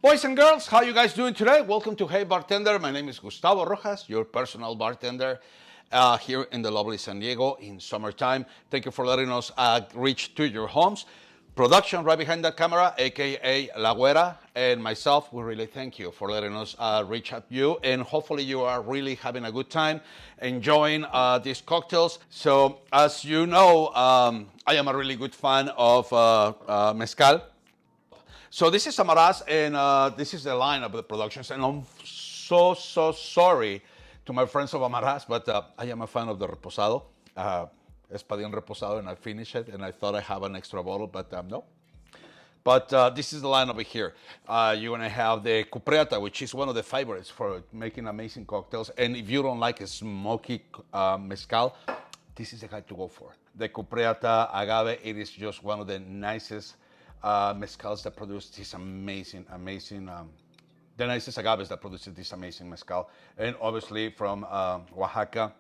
Boys and girls, how you guys doing today? Welcome to Hey Bartender. My name is Gustavo Rojas, your personal bartender here in the lovely San Diego in summertime. Thank you for letting us reach to your homes. Production right behind that camera, aka La Güera, and myself, we really thank you for letting us reach out to you, and hopefully you are really having a good time enjoying these cocktails. So as you know, I am a really good fan of Mezcal. So this is Amaras, and this is the line of the productions. And I'm so sorry to my friends of Amaras, but I am a fan of the Reposado. Espadín Reposado, and I finished it, and I thought I have an extra bottle, but no. But this is the line over here. You're gonna have the Cupreata, which is one of the favorites for making amazing cocktails. And if you don't like a smoky mezcal, this is the guy to go for. The Cupreata Agave, it is just one of the nicest mezcals that produce this amazing, the nicest agaves that produces this amazing mezcal. And obviously from Oaxaca,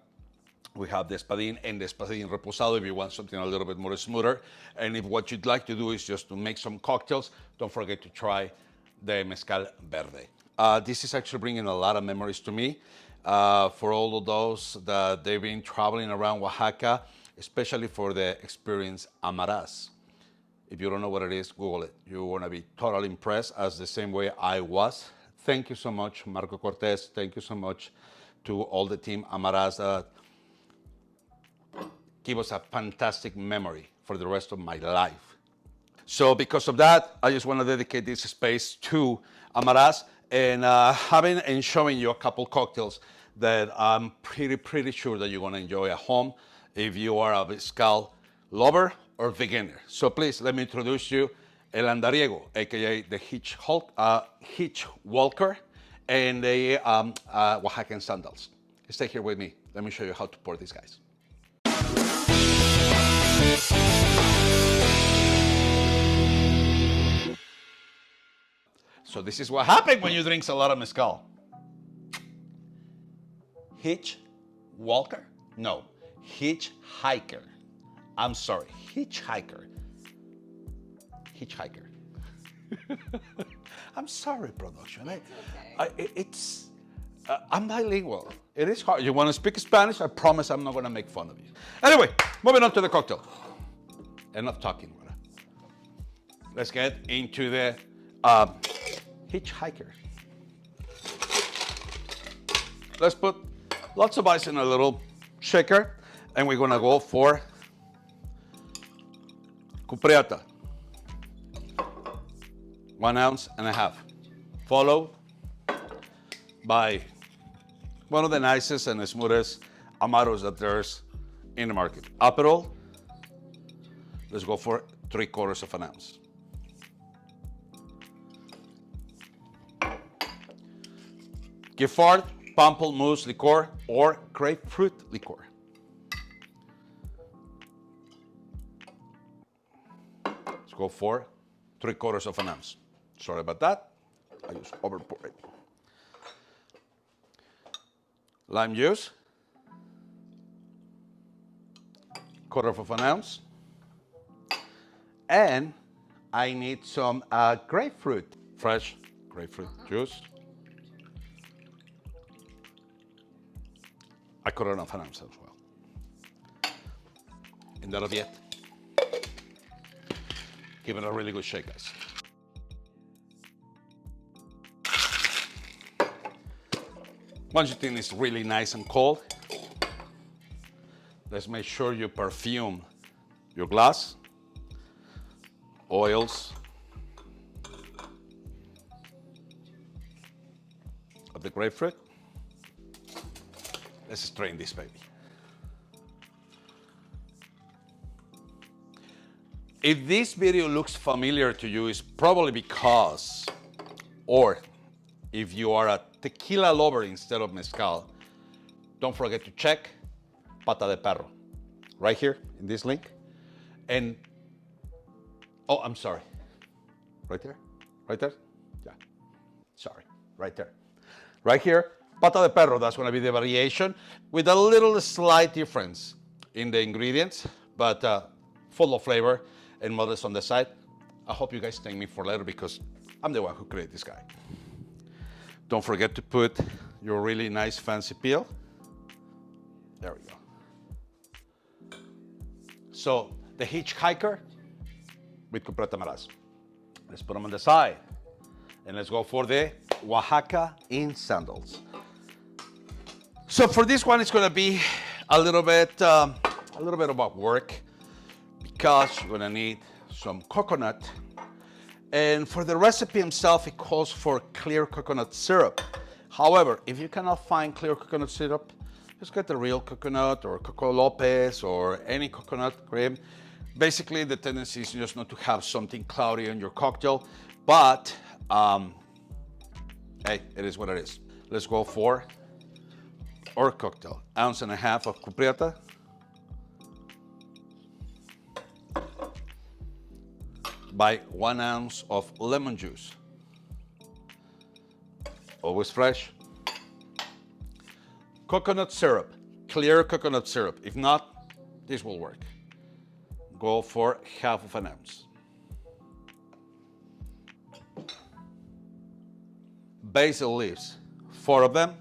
we have the Espadín and the Espadín Reposado if you want something a little bit more smoother. And if what you'd like to do is just to make some cocktails, don't forget to try the Mezcal Verde. This is actually bringing a lot of memories to me for all of those that they've been traveling around Oaxaca, especially for the experience Amaras. If you don't know what it is, Google it. You're going to be totally impressed, as the same way I was. Thank you so much, Marco Cortez. Thank you so much to all the team Amaras that give us a fantastic memory for the rest of my life. So because of that, I just want to dedicate this space to Amaras and having and showing you a couple cocktails that I'm pretty sure that you're going to enjoy at home if you are a mezcal lover or beginner. So please let me introduce you El Andariego, aka the Hitchhiker, and the Oaxacan Sandals. Stay here with me. Let me show you how to pour these guys. So this is what happens when you drink a lot of mezcal. Hitchhiker? No, Hitchhiker. I'm sorry, Hitchhiker. Hitchhiker. I'm sorry, production. I'm bilingual. It is hard. You want to speak Spanish? I promise I'm not going to make fun of you. Anyway, moving on to the cocktail. Enough talking. Let's get into the Hitchhiker. Let's put lots of ice in a little shaker, and we're going to go for Cupreata. 1.5 ounces, followed by one of the nicest and smoothest Amaros that there's in the market. Aperol, let's go for 0.75 ounces. Giffard Pamplemousse Liqueur or Grapefruit Liqueur. Let's go for 0.75 ounces. Sorry about that. I just overpoured it. Lime juice, 1/4 ounce. And I need some grapefruit, fresh grapefruit juice. 1/4 ounce as well. And that'll be it. Give it a really good shake, guys. Once you think it's really nice and cold, let's make sure you perfume your glass, oils of the grapefruit. Let's strain this baby. If this video looks familiar to you, it's probably because, or if you are a tequila lover instead of mezcal, don't forget to check Pata de Perro right here in this link. And, oh, I'm sorry. Right there? Right there? Yeah. Sorry. Right there. Right here, Pata de Perro, that's going to be the variation with a little slight difference in the ingredients, but full of flavor and modest on the side. I hope you guys thank me for later because I'm the one who created this guy. Don't forget to put your really nice fancy peel. There we go. So the Hitchhiker with Grapefruit Amaras. Let's put them on the side. And let's go for the Oaxaca in Sandals. So for this one, it's gonna be a little bit about work because you're gonna need some coconut. And for the recipe itself, it calls for clear coconut syrup. However, if you cannot find clear coconut syrup, just get the real coconut or Coco Lopez or any coconut cream. Basically, the tendency is just not to have something cloudy in your cocktail, but hey, it is what it is. Let's go for our cocktail. 1.5 ounces of cupriata. By 1 ounce of lemon juice. Always fresh. Coconut syrup, clear coconut syrup. If not, this will work. Go for 1/2 ounce. Basil leaves, 4 of them.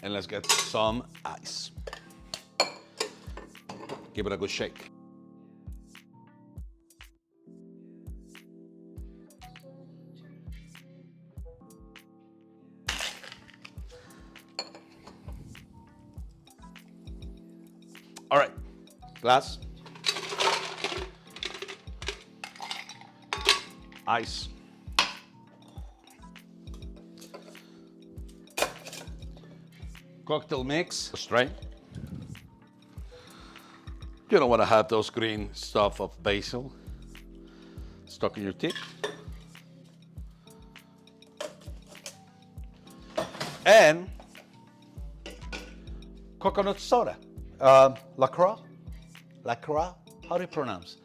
And let's get some ice. Give it a good shake. All right, glass, ice, cocktail mix, strain. You don't want to have those green stuff of basil stuck in your teeth. And coconut soda. LaCroix? LaCroix? How do you pronounce?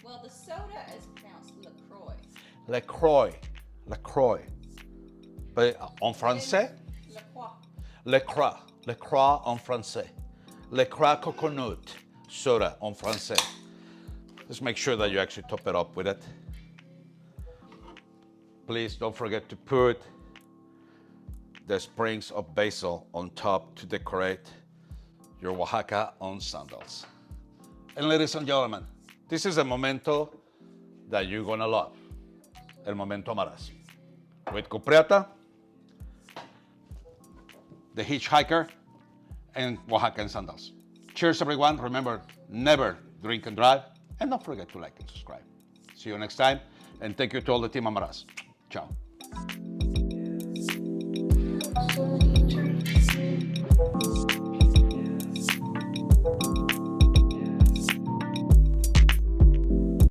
Well, the soda is pronounced LaCroix. LaCroix. LaCroix. But en français? LaCroix. LaCroix. LaCroix en français. LaCroix coconut soda en français. Just make sure that you actually top it up with it. Please don't forget to put the sprigs of basil on top to decorate your Oaxaca on Sandals. And ladies and gentlemen, this is a momento that you're gonna love. El momento Amaras. With cupriata, the Hitchhiker, and Oaxaca and Sandals. Cheers, everyone. Remember, never drink and drive. And don't forget to like and subscribe. See you next time. And thank you to all the team Amaras. Ciao.